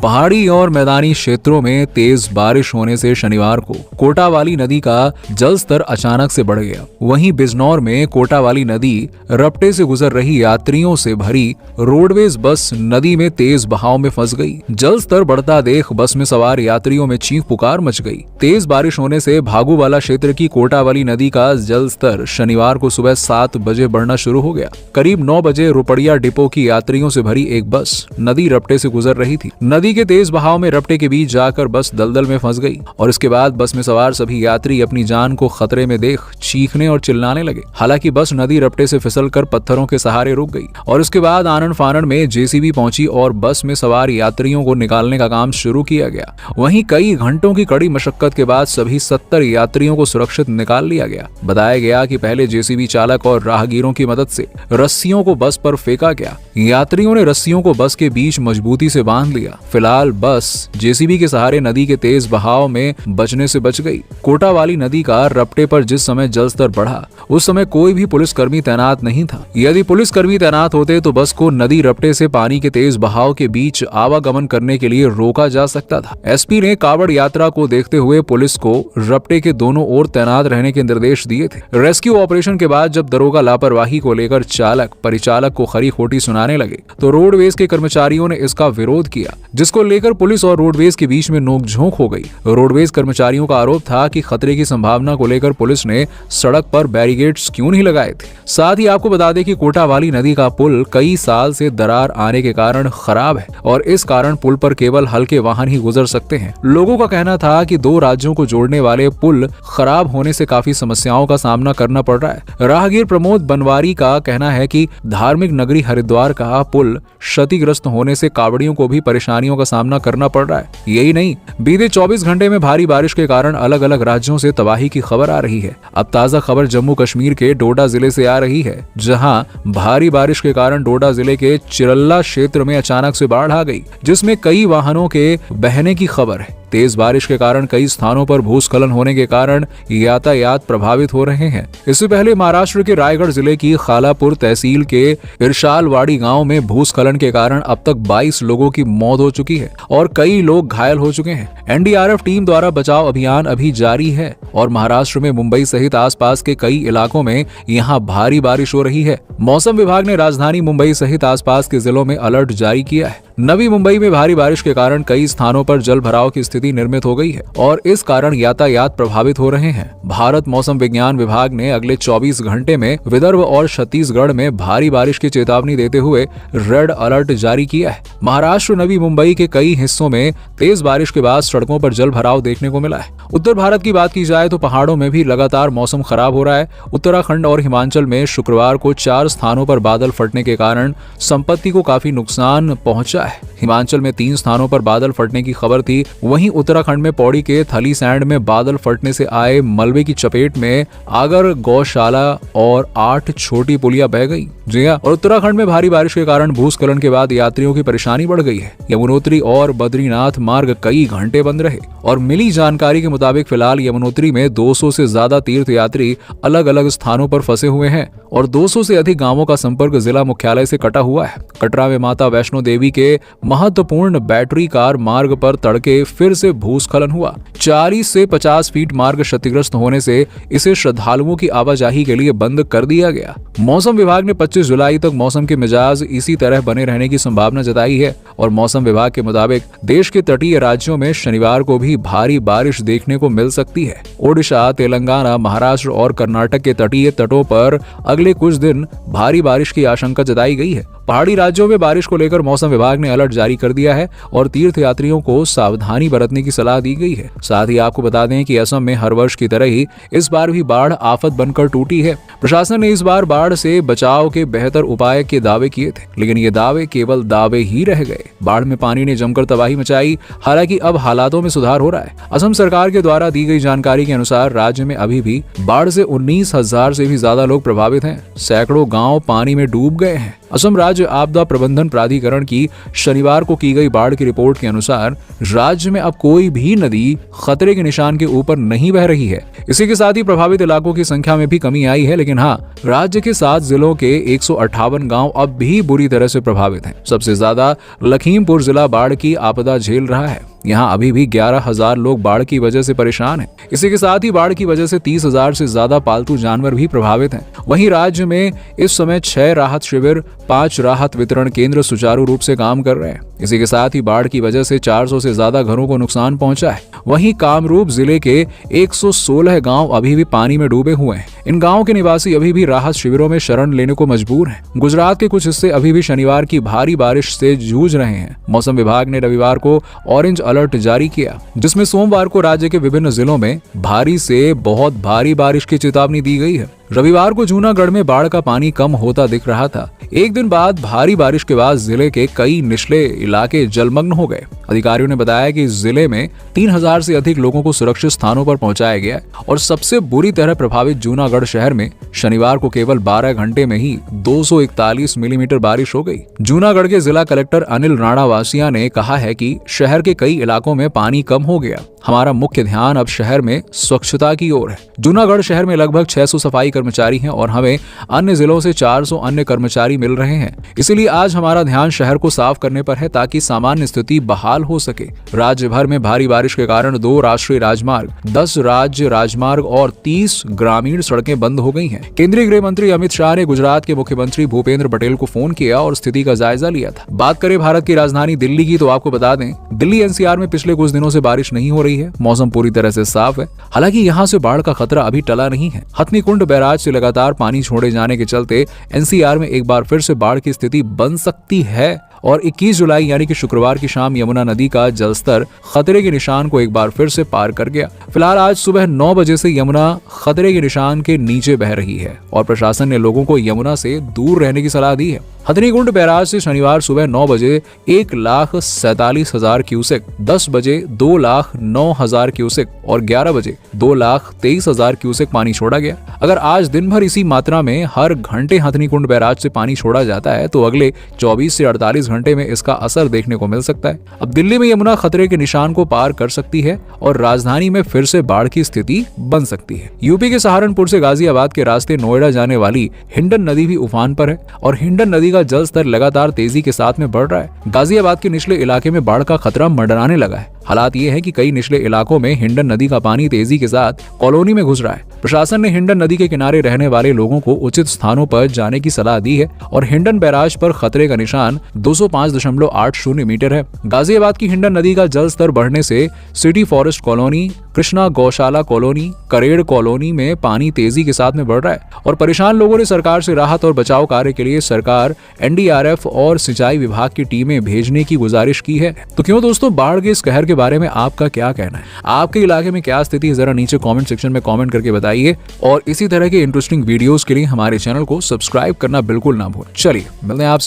पहाड़ी और मैदानी क्षेत्रों में तेज बारिश होने से शनिवार को कोटावाली नदी का जल स्तर अचानक से बढ़ गया। वहीं बिजनौर में कोटावाली नदी रपटे से गुजर रही यात्रियों से भरी रोडवेज बस नदी में तेज बहाव में फंस गई। जल स्तर बढ़ता देख बस में सवार यात्रियों में चीख पुकार मच गई। तेज बारिश होने से भागूवाला क्षेत्र की कोटावाली नदी का जल स्तर शनिवार को सुबह 7 बजे बढ़ना शुरू हो गया। करीब 9 बजे रुपड़िया डिपो की यात्रियों से भरी एक बस नदी रपटे से गुजर रही थी। नदी के तेज बहाव में रपटे के बीच जाकर बस दलदल में फंस गई और इसके बाद बस में सवार सभी यात्री अपनी जान को खतरे में देख चीखने और चिल्लाने लगे। हालांकि बस नदी रपटे से फिसलकर पत्थरों के सहारे रुक गई और इसके बाद आनन फानन में जेसीबी पहुंची और बस में सवार यात्रियों को निकालने का काम शुरू किया गया। वहीं कई घंटों की कड़ी मशक्कत के बाद सभी 70 यात्रियों को सुरक्षित निकाल लिया गया। बताया गया कि पहले जेसीबी चालक और राहगीरों की मदद से रस्सियों को बस पर फेंका गया। यात्रियों ने रस्सियों को बस के बीच मजबूती से बांध लिया। फिलहाल बस जेसीबी के सहारे नदी के तेज बहाव में बचने से बच गई। कोटावाली नदी का रपटे पर जिस समय जल स्तर बढ़ा उस समय कोई भी पुलिसकर्मी तैनात नहीं था। यदि पुलिसकर्मी तैनात होते तो बस को नदी रपटे से पानी के तेज बहाव के बीच आवागमन करने के लिए रोका जा सकता था। एसपी ने कावड़ यात्रा को देखते हुए पुलिस को रपटे के दोनों ओर तैनात रहने के निर्देश दिए थे। रेस्क्यू ऑपरेशन के बाद जब दरोगा लापरवाही को लेकर चालक परिचालक को खरी खोटी सुनाने लगे तो रोडवेज के कर्मचारियों ने इसका विरोध किया, जिसको लेकर पुलिस और रोडवेज के बीच में नोकझोंक हो गई। रोडवेज कर्मचारियों का आरोप था कि खतरे की संभावना को लेकर पुलिस ने सड़क पर बैरिकेड्स क्यों नहीं लगाए थे। साथ ही आपको बता दें कि कोटावाली नदी का पुल कई साल से दरार आने के कारण खराब है और इस कारण पुल पर केवल हल्के वाहन ही गुजर सकते हैं। लोगों का कहना था कि 2 राज्यों को जोड़ने वाले पुल खराब होने से काफी समस्याओं का सामना करना पड़ रहा है। राहगीर प्रमोद बनवारी का कहना है कि धार्मिक नगरी हरिद्वार का पुल क्षतिग्रस्त होने से कावड़ियों को भी परेशानियों का सामना करना पड़ रहा है। यही नहीं, बीते 24 घंटे में भारी बारिश के कारण अलग अलग राज्यों से तबाही की खबर आ रही है। अब ताजा खबर जम्मू कश्मीर के डोडा जिले से आ रही है, जहां भारी बारिश के कारण डोडा जिले के चिरल्ला क्षेत्र में अचानक से बाढ़ आ गई, जिसमें कई वाहनों के बहने की खबर है। तेज बारिश के कारण कई स्थानों पर भूस्खलन होने के कारण यातायात प्रभावित हो रहे हैं। इससे पहले महाराष्ट्र के रायगढ़ जिले की खालापुर तहसील के इरशालवाड़ी गांव में भूस्खलन के कारण अब तक 22 लोगों की मौत हो चुकी है और कई लोग घायल हो चुके हैं। एनडीआरएफ टीम द्वारा बचाव अभियान अभी जारी है और महाराष्ट्र में मुंबई सहित आसपास के कई इलाकों में यहाँ भारी बारिश हो रही है। मौसम विभाग ने राजधानी मुंबई सहित आसपास के जिलों में अलर्ट जारी किया है। नवी मुंबई में भारी बारिश के कारण कई स्थानों पर जल भराव की स्थिति निर्मित हो गई है और इस कारण यातायात प्रभावित हो रहे हैं। भारत मौसम विज्ञान विभाग ने अगले 24 घंटे में विदर्भ और छत्तीसगढ़ में भारी बारिश की चेतावनी देते हुए रेड अलर्ट जारी किया है। महाराष्ट्र नवी मुंबई के कई हिस्सों में तेज बारिश के बाद सड़कों पर जल भराव देखने को मिला है। उत्तर भारत की बात की जाए तो पहाड़ों में भी लगातार मौसम खराब हो रहा है। उत्तराखंड और हिमाचल में शुक्रवार को 4 स्थानों पर बादल फटने के कारण संपत्ति को काफी नुकसान पहुंचा है। हिमाचल में 3 स्थानों पर बादल फटने की खबर थी। वहीं उत्तराखंड में पौड़ी के थली सैंड में बादल फटने से आए मलबे की चपेट में आगर गौशाला और 8 छोटी पुलियां बह गई। जी हां, और उत्तराखंड में भारी बारिश के कारण भूस्खलन के बाद यात्रियों की परेशानी बढ़ गई है। यमुनोत्री और बद्रीनाथ मार्ग कई घंटे बंद रहे और मिली जानकारी के मुताबिक फिलहाल यमुनोत्री में 200 से ज्यादा तीर्थ यात्री अलग अलग स्थानों पर फंसे हुए हैं और 200 से अधिक गांवों का संपर्क जिला मुख्यालय से कटा हुआ है। कटरा में माता वैष्णो देवी के महत्वपूर्ण बैटरी कार मार्ग पर तड़के फिर से भूस्खलन हुआ। 40 से 50 फीट मार्ग क्षतिग्रस्त होने से इसे श्रद्धालुओं की आवाजाही के लिए बंद कर दिया गया। मौसम विभाग ने 25 जुलाई तक मौसम के मिजाज इसी तरह बने रहने की संभावना जताई है और मौसम विभाग के मुताबिक देश के तटीय राज्यों में शनिवार को भी भारी बारिश देखने को मिल सकती है। ओडिशा, तेलंगाना, महाराष्ट्र और कर्नाटक के तटीय तटों पर अगले कुछ दिन भारी बारिश की आशंका जताई गई है। पहाड़ी राज्यों में बारिश को लेकर मौसम विभाग ने अलर्ट जारी कर दिया है और तीर्थ यात्रियों को सावधानी बरतने की सलाह दी गई है। साथ ही आपको बता दें कि असम में हर वर्ष की तरह ही इस बार भी बाढ़ आफत बनकर टूटी है। प्रशासन ने इस बार बाढ़ से बचाव के बेहतर उपाय के दावे किए थे, लेकिन ये दावे केवल दावे ही रह गए। बाढ़ में पानी ने जमकर तबाही मचाई। हालांकि अब हालातों में सुधार हो रहा है। असम सरकार के द्वारा दी गई जानकारी के अनुसार राज्य में अभी भी बाढ़ से 19,000 से भी ज्यादा लोग प्रभावित हैं। सैकड़ों गाँव पानी में डूब गए हैं। असम राज्य आपदा प्रबंधन प्राधिकरण की शनिवार को की गई बाढ़ की रिपोर्ट के अनुसार राज्य में अब कोई भी नदी खतरे के निशान के ऊपर नहीं बह रही है। इसी के साथ ही प्रभावित इलाकों की संख्या में भी कमी आई है, लेकिन हाँ, राज्य के 7 जिलों के 158 गांव अब भी बुरी तरह से प्रभावित हैं। सबसे ज्यादा लखीमपुर जिला बाढ़ की आपदा झेल रहा है। यहाँ अभी भी 11,000 लोग बाढ़ की वजह से परेशान हैं। इसी के साथ ही बाढ़ की वजह से 30,000 से ज्यादा पालतू जानवर भी प्रभावित हैं। वहीं राज्य में इस समय 6 राहत शिविर, 5 राहत वितरण केंद्र सुचारू रूप से काम कर रहे हैं। इसी के साथ ही बाढ़ की वजह से 400 से ज्यादा घरों को नुकसान पहुंचा है। वहीं कामरूप जिले के 116 गांव अभी भी पानी में डूबे हुए हैं। इन गांवों के निवासी अभी भी राहत शिविरों में शरण लेने को मजबूर हैं। गुजरात के कुछ हिस्से अभी भी शनिवार की भारी बारिश से जूझ रहे हैं। मौसम विभाग ने रविवार को ऑरेंज अलर्ट जारी किया, जिसमें सोमवार को राज्य के विभिन्न जिलों में भारी से बहुत भारी बारिश की चेतावनी दी गई है। रविवार को जूनागढ़ में बाढ़ का पानी कम होता दिख रहा था। एक दिन बाद भारी बारिश के बाद जिले के कई निचले इलाके जलमग्न हो गए। अधिकारियों ने बताया कि जिले में 3,000 से अधिक लोगों को सुरक्षित स्थानों पर पहुंचाया गया और सबसे बुरी तरह प्रभावित जूनागढ़ शहर में शनिवार को केवल 12 घंटे में ही 241 मिलीमीटर बारिश हो गई। जूनागढ़ के जिला कलेक्टर अनिल राणा वासिया ने कहा है कि शहर के कई इलाकों में पानी कम हो गया। हमारा मुख्य ध्यान अब शहर में स्वच्छता की ओर है। जूनागढ़ शहर में लगभग 600 सफाई कर्मचारी हैं और हमें अन्य जिलों से 400 अन्य कर्मचारी मिल रहे हैं। इसीलिए आज हमारा ध्यान शहर को साफ करने पर है ताकि सामान्य स्थिति बहाल हो सके। राज्य भर में भारी बारिश के कारण 2 राष्ट्रीय राजमार्ग, 10 राज्य राजमार्ग और 30 ग्रामीण सड़कें बंद हो गई हैं। केंद्रीय गृह मंत्री अमित शाह ने गुजरात के मुख्यमंत्री भूपेंद्र पटेल को फोन किया और स्थिति का जायजा लिया था। बात करें भारत की राजधानी दिल्ली की, तो आपको बता दें, दिल्ली एनसीआर में पिछले कुछ दिनों से बारिश नहीं हो रही है। मौसम पूरी तरह से साफ है। हालांकि यहाँ से बाढ़ का खतरा अभी टला नहीं है। हथनीकुंड बैराज से लगातार पानी छोड़े जाने के चलते एनसीआर में एक बार फिर से बाढ़ की स्थिति बन सकती है और 21 जुलाई यानी कि शुक्रवार की शाम यमुना नदी का जलस्तर खतरे के निशान को एक बार फिर से पार कर गया। फिलहाल आज सुबह 9 बजे से यमुना खतरे के निशान के नीचे बह रही है और प्रशासन ने लोगों को यमुना से दूर रहने की सलाह दी है। हथनीकुंड बैराज से शनिवार सुबह 9 बजे 1,47,000 क्यूसेक, 10 बजे 2,09,000 क्यूसेक और 11 बजे 2,23,000 क्यूसेक पानी छोड़ा गया। अगर आज दिन भर इसी मात्रा में हर घंटे हथनीकुंड बैराज से पानी छोड़ा जाता है तो अगले 24 से 48 घंटे में इसका असर देखने को मिल सकता है। अब दिल्ली में यमुना खतरे के निशान को पार कर सकती है और राजधानी में फिर से बाढ़ की स्थिति बन सकती है। यूपी के सहारनपुर से गाजियाबाद के रास्ते नोएडा जाने वाली हिंडन नदी भी उफान पर है और हिंडन नदी का जल स्तर लगातार तेजी के साथ में बढ़ रहा है। गाजियाबाद के निचले इलाके में बाढ़ का खतरा मंडराने लगा है। हालात ये है कि कई निचले इलाकों में हिंडन नदी का पानी तेजी के साथ कॉलोनी में घुस रहा है। प्रशासन ने हिंडन नदी के किनारे रहने वाले लोगों को उचित स्थानों पर जाने की सलाह दी है और हिंडन बैराज पर खतरे का निशान 205.80 मीटर है। गाजियाबाद की हिंडन नदी का जल स्तर बढ़ने से सिटी फॉरेस्ट कॉलोनी, कृष्णा गौशाला कॉलोनी, करेड़ कॉलोनी में पानी तेजी के साथ में बढ़ रहा है और परेशान लोगों ने सरकार से राहत और बचाव कार्य के लिए सरकार, एनडीआरएफ और सिंचाई विभाग की टीमें भेजने की गुजारिश की है। तो क्यों दोस्तों, बाढ़ के इस कहर के बारे में आपका क्या कहना है? आपके इलाके में क्या स्थिति है? जरा नीचे कमेंट सेक्शन में कमेंट करके बताइए और इसी तरह के इंटरेस्टिंग वीडियोस के लिए हमारे चैनल को सब्सक्राइब करना बिल्कुल ना भूलें। चलिए मिलते हैं आपसे।